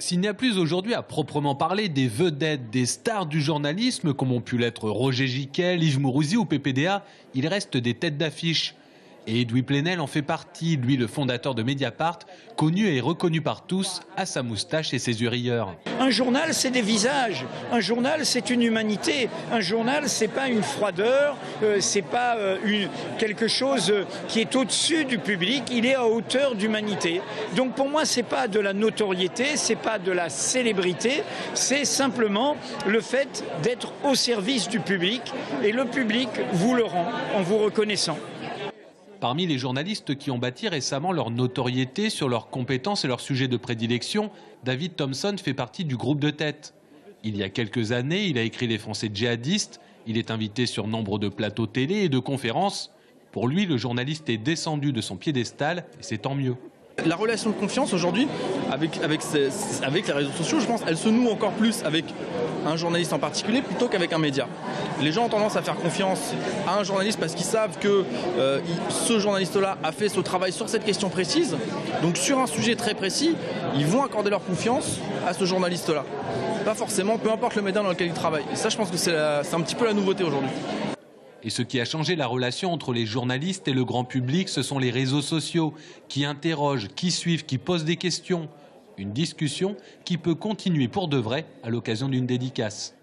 S'il n'y a plus aujourd'hui à proprement parler des vedettes, des stars du journalisme, comme ont pu l'être Roger Giquel, Yves Mourouzi ou PPDA, il reste des têtes d'affiche. Et Edoui Plenel en fait partie, lui le fondateur de Mediapart, connu et reconnu par tous à sa moustache et ses yeux rieurs. Un journal, c'est des visages. Un journal, c'est une humanité. Un journal, c'est pas une froideur, c'est pas quelque chose qui est au-dessus du public. Il est à hauteur d'humanité. Donc pour moi, c'est pas de la notoriété, c'est pas de la célébrité, c'est simplement le fait d'être au service du public. Et le public vous le rend en vous reconnaissant. Parmi les journalistes qui ont bâti récemment leur notoriété sur leurs compétences et leurs sujets de prédilection, David Thompson fait partie du groupe de tête. Il y a quelques années, il a écrit Les Français djihadistes, il est invité sur nombre de plateaux télé et de conférences. Pour lui, le journaliste est descendu de son piédestal et c'est tant mieux. La relation de confiance aujourd'hui, avec les réseaux sociaux, je pense, elle se noue encore plus avec un journaliste en particulier plutôt qu'avec un média. Les gens ont tendance à faire confiance à un journaliste parce qu'ils savent que ce journaliste-là a fait ce travail sur cette question précise. Donc sur un sujet très précis, ils vont accorder leur confiance à ce journaliste-là. Pas forcément, peu importe le média dans lequel il travaille. Et ça, je pense que c'est un petit peu la nouveauté aujourd'hui. Et ce qui a changé la relation entre les journalistes et le grand public, ce sont les réseaux sociaux qui interrogent, qui suivent, qui posent des questions. Une discussion qui peut continuer pour de vrai à l'occasion d'une dédicace.